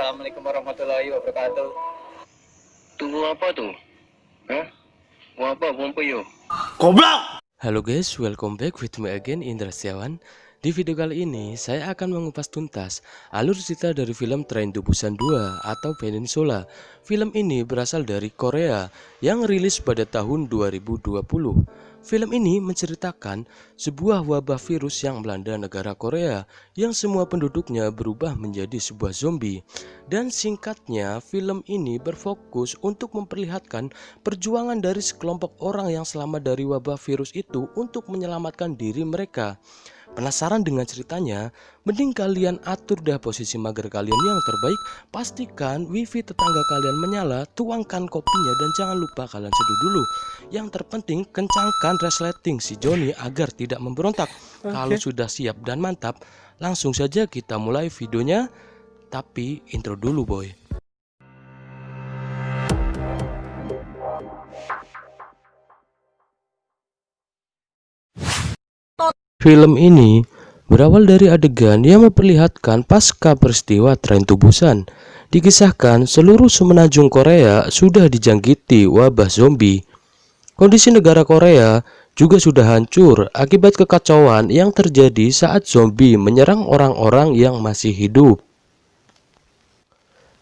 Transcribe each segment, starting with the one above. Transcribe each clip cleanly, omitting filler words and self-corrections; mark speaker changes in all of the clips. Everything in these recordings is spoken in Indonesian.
Speaker 1: Assalamualaikum warahmatullahi wabarakatuh.
Speaker 2: Tunggu apa tuh? Hah? Mau apa, Pompeyo?
Speaker 3: Halo guys, welcome back with me again, Indra Setiawan. Di video kali ini, saya akan mengupas tuntas alur cerita dari film Train to Busan 2 atau Peninsula. Film ini berasal dari Korea yang rilis pada tahun 2020. Film ini menceritakan sebuah wabah virus yang melanda negara Korea yang semua penduduknya berubah menjadi sebuah zombie. Dan singkatnya, film ini berfokus untuk memperlihatkan perjuangan dari sekelompok orang yang selamat dari wabah virus itu untuk menyelamatkan diri mereka. Penasaran dengan ceritanya? Mending kalian atur dah posisi mager kalian yang terbaik. Pastikan wifi tetangga kalian menyala, tuangkan kopinya, dan jangan lupa kalian seduh dulu. Yang terpenting kencangkan resleting si Joni agar tidak memberontak. Kalau sudah siap dan mantap, langsung saja kita mulai videonya. Tapi intro dulu boy. Film ini berawal dari adegan yang memperlihatkan pasca peristiwa Train to Busan. Dikisahkan seluruh semenanjung Korea sudah dijangkiti wabah zombie. Kondisi negara Korea juga sudah hancur akibat kekacauan yang terjadi saat zombie menyerang orang-orang yang masih hidup.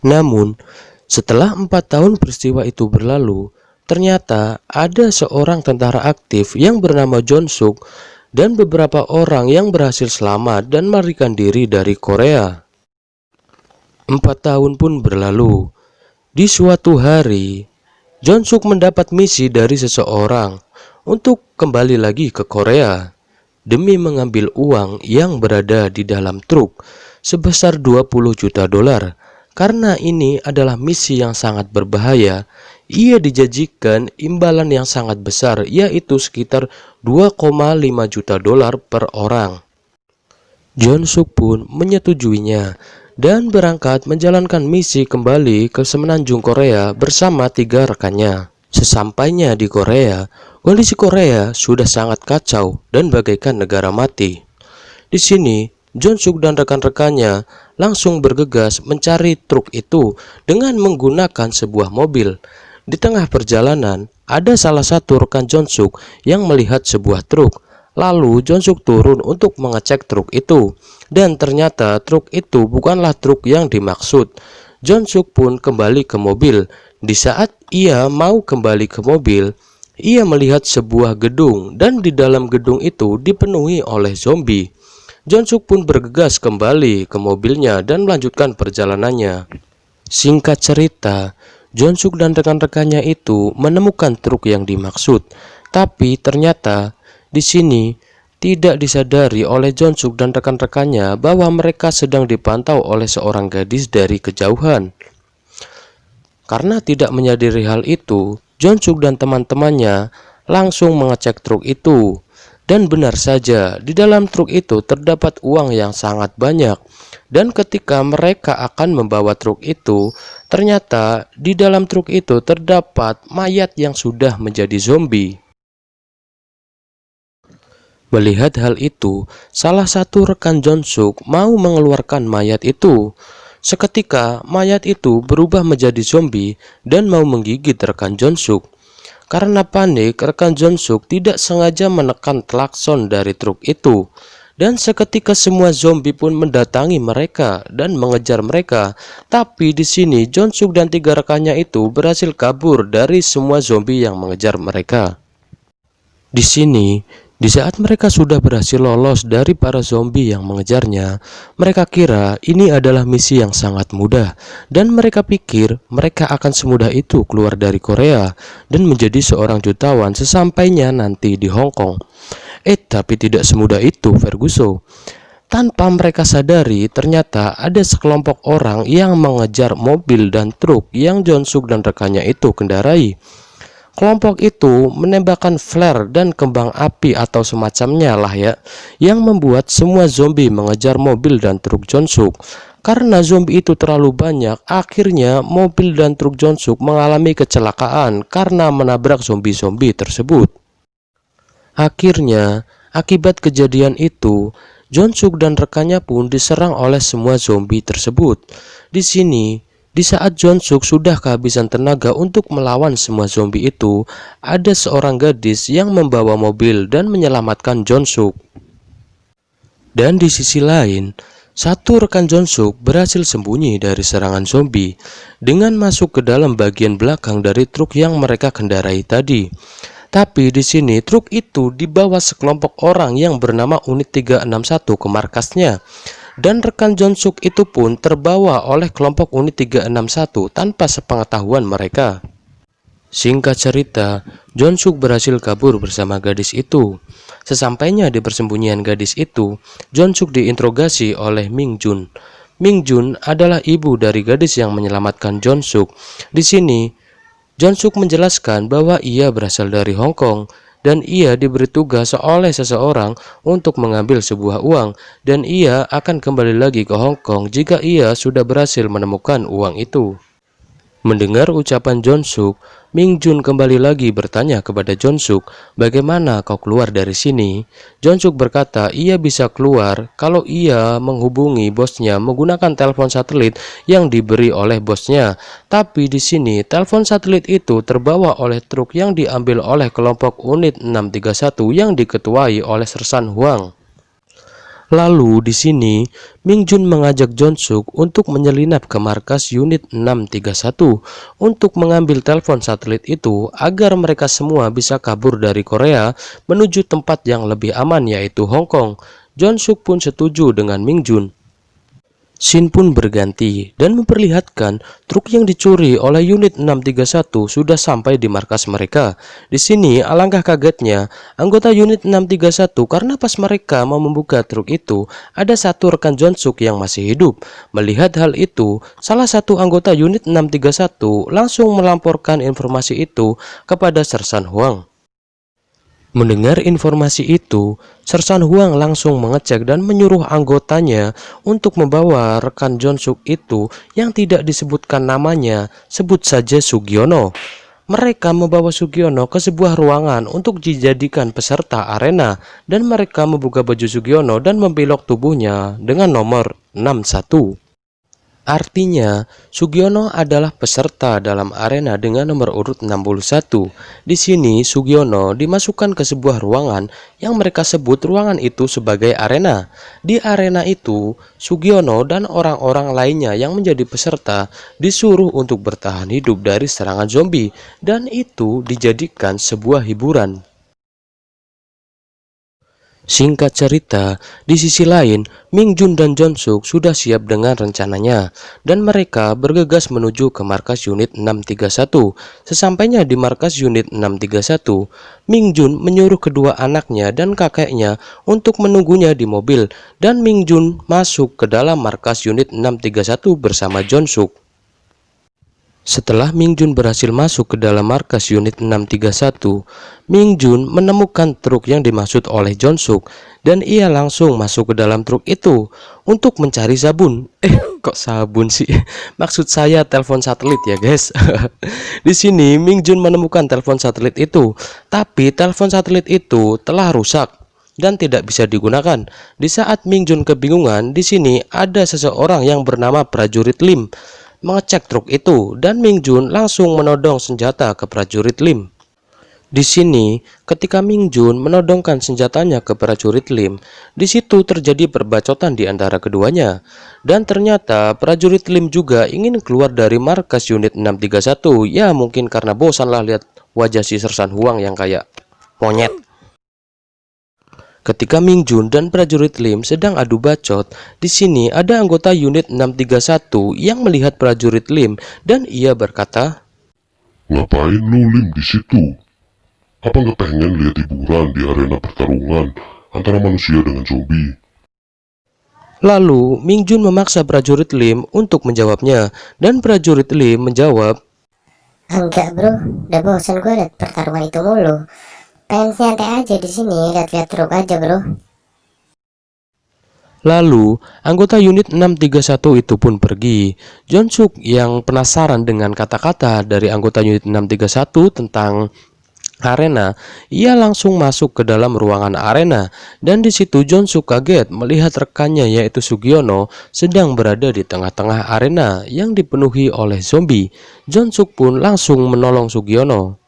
Speaker 3: Namun, setelah 4 tahun peristiwa itu berlalu, ternyata ada seorang tentara aktif yang bernama Jong-suk dan beberapa orang yang berhasil selamat dan melarikan diri dari Korea. 4 tahun pun berlalu. Di suatu hari, Jong-suk mendapat misi dari seseorang untuk kembali lagi ke Korea demi mengambil uang yang berada di dalam truk sebesar 20 juta dolar. Karena ini adalah misi yang sangat berbahaya, ia dijanjikan imbalan yang sangat besar, yaitu sekitar 2,5 juta dolar per orang. Jong-suk pun menyetujuinya dan berangkat menjalankan misi kembali ke semenanjung Korea bersama 3 rekannya. Sesampainya di Korea, kondisi Korea sudah sangat kacau dan bagaikan negara mati. Di sini, Jong-suk dan rekan-rekannya langsung bergegas mencari truk itu dengan menggunakan sebuah mobil. Di tengah perjalanan, ada salah satu rekan Jong-suk yang melihat sebuah truk. Lalu Jong-suk turun untuk mengecek truk itu. Dan ternyata truk itu bukanlah truk yang dimaksud. Jong-suk pun kembali ke mobil. Di saat ia mau kembali ke mobil, ia melihat sebuah gedung dan di dalam gedung itu dipenuhi oleh zombie. Jong-suk pun bergegas kembali ke mobilnya dan melanjutkan perjalanannya. Singkat cerita, Jong-suk dan rekan-rekannya itu menemukan truk yang dimaksud, tapi ternyata di sini tidak disadari oleh Jong-suk dan rekan-rekannya bahwa mereka sedang dipantau oleh seorang gadis dari kejauhan. Karena tidak menyadari hal itu, Jong-suk dan teman-temannya langsung mengecek truk itu. Dan benar saja, di dalam truk itu terdapat uang yang sangat banyak. Dan ketika mereka akan membawa truk itu, ternyata di dalam truk itu terdapat mayat yang sudah menjadi zombie. Melihat hal itu, salah satu rekan Jong-suk mau mengeluarkan mayat itu. Seketika, mayat itu berubah menjadi zombie dan mau menggigit rekan Jong-suk. Karena panik, rekan Jong-suk tidak sengaja menekan klakson dari truk itu. Dan seketika semua zombie pun mendatangi mereka dan mengejar mereka. Tapi di sini Jong-suk dan 3 rekannya itu berhasil kabur dari semua zombie yang mengejar mereka. Di sini, di saat mereka sudah berhasil lolos dari para zombie yang mengejarnya, mereka kira ini adalah misi yang sangat mudah dan mereka pikir mereka akan semudah itu keluar dari Korea dan menjadi seorang jutawan sesampainya nanti di Hong Kong. Tapi tidak semudah itu, Ferguson. Tanpa mereka sadari, ternyata ada sekelompok orang yang mengejar mobil dan truk yang Jong-suk dan rekannya itu kendarai. Kelompok itu menembakkan flare dan kembang api atau semacamnya lah ya, yang membuat semua zombie mengejar mobil dan truk Jong-suk. Karena zombie itu terlalu banyak, akhirnya mobil dan truk Jong-suk mengalami kecelakaan karena menabrak zombie-zombie tersebut. Akhirnya, akibat kejadian itu, Jonsuk dan rekannya pun diserang oleh semua zombie tersebut. Di sini, di saat Jonsuk sudah kehabisan tenaga untuk melawan semua zombie itu, ada seorang gadis yang membawa mobil dan menyelamatkan Jonsuk. Dan di sisi lain, satu rekan Jonsuk berhasil sembunyi dari serangan zombie dengan masuk ke dalam bagian belakang dari truk yang mereka kendarai tadi. Tapi di sini truk itu dibawa sekelompok orang yang bernama Unit 361 ke markasnya. Dan rekan Jonsuk itu pun terbawa oleh kelompok Unit 361 tanpa sepengetahuan mereka. Singkat cerita, Jonsuk berhasil kabur bersama gadis itu. Sesampainya di persembunyian gadis itu, Jonsuk diinterogasi oleh Mingjun. Mingjun adalah ibu dari gadis yang menyelamatkan Jonsuk. Di sini, Jonsuk menjelaskan bahwa ia berasal dari Hong Kong dan ia diberi tugas oleh seseorang untuk mengambil sebuah uang dan ia akan kembali lagi ke Hong Kong jika ia sudah berhasil menemukan uang itu. Mendengar ucapan Jonsuk, Mingjun kembali lagi bertanya kepada Jonsuk, "Bagaimana kau keluar dari sini?" Jonsuk berkata ia bisa keluar kalau ia menghubungi bosnya menggunakan telepon satelit yang diberi oleh bosnya. Tapi di sini telepon satelit itu terbawa oleh truk yang diambil oleh kelompok Unit 631 yang diketuai oleh Sersan Huang. Lalu di sini Mingjun mengajak Jonsuk untuk menyelinap ke markas Unit 631 untuk mengambil telepon satelit itu agar mereka semua bisa kabur dari Korea menuju tempat yang lebih aman yaitu Hong Kong. Jonsuk pun setuju dengan Mingjun. Scene pun berganti dan memperlihatkan truk yang dicuri oleh Unit 631 sudah sampai di markas mereka. Di sini alangkah kagetnya anggota Unit 631 karena pas mereka mau membuka truk itu ada satu rekan Jonsuk yang masih hidup. Melihat hal itu, salah satu anggota Unit 631 langsung melamporkan informasi itu kepada Sersan Huang. Mendengar informasi itu, Sersan Huang langsung mengecek dan menyuruh anggotanya untuk membawa rekan Jonsuk itu yang tidak disebutkan namanya, sebut saja Sugiono. Mereka membawa Sugiono ke sebuah ruangan untuk dijadikan peserta arena dan mereka membuka baju Sugiono dan membelok tubuhnya dengan nomor 61. Artinya, Sugiono adalah peserta dalam arena dengan nomor urut 61. Di sini, Sugiono dimasukkan ke sebuah ruangan yang mereka sebut ruangan itu sebagai arena. Di arena itu, Sugiono dan orang-orang lainnya yang menjadi peserta disuruh untuk bertahan hidup dari serangan zombie, dan itu dijadikan sebuah hiburan. Singkat cerita, di sisi lain, Mingjun dan Jonsuk sudah siap dengan rencananya, dan mereka bergegas menuju ke markas Unit 631. Sesampainya di markas Unit 631, Mingjun menyuruh kedua anaknya dan kakeknya untuk menunggunya di mobil, dan Mingjun masuk ke dalam markas Unit 631 bersama Jonsuk. Setelah Mingjun berhasil masuk ke dalam markas Unit 631, Mingjun menemukan truk yang dimaksud oleh Jonsuk dan ia langsung masuk ke dalam truk itu untuk mencari sabun. Kok sabun sih? Maksud saya telepon satelit ya, guys. Di sini Mingjun menemukan telepon satelit itu, tapi telepon satelit itu telah rusak dan tidak bisa digunakan. Di saat Mingjun kebingungan, di sini ada seseorang yang bernama prajurit Lim mengecek truk itu dan Mingjun langsung menodong senjata ke prajurit Lim. Di sini, ketika Mingjun menodongkan senjatanya ke prajurit Lim, di situ terjadi perbacotan di antara keduanya. Dan ternyata prajurit Lim juga ingin keluar dari markas Unit 631. Ya mungkin karena bosan lah lihat wajah si Sersan Huang yang kayak monyet. Ketika Mingjun dan prajurit Lim sedang adu bacot, di sini ada anggota Unit 631 yang melihat prajurit Lim dan ia berkata,
Speaker 4: "Ngapain lu Lim di situ? Apa nggak pengen lihat hiburan di arena pertarungan antara manusia dengan zombie?"
Speaker 3: Lalu Mingjun memaksa prajurit Lim untuk menjawabnya dan prajurit Lim menjawab,
Speaker 5: "Enggak bro, udah bosan gue liat pertarungan itu mulu. Pengen santai aja di sini, lihat-lihat truk aja bro."
Speaker 3: Lalu, anggota Unit 631 itu pun pergi. Jonsuk yang penasaran dengan kata-kata dari anggota Unit 631 tentang arena, ia langsung masuk ke dalam ruangan arena, dan di situ Jonsuk kaget melihat rekannya yaitu Sugiono sedang berada di tengah-tengah arena yang dipenuhi oleh zombie. Jonsuk pun langsung menolong Sugiono.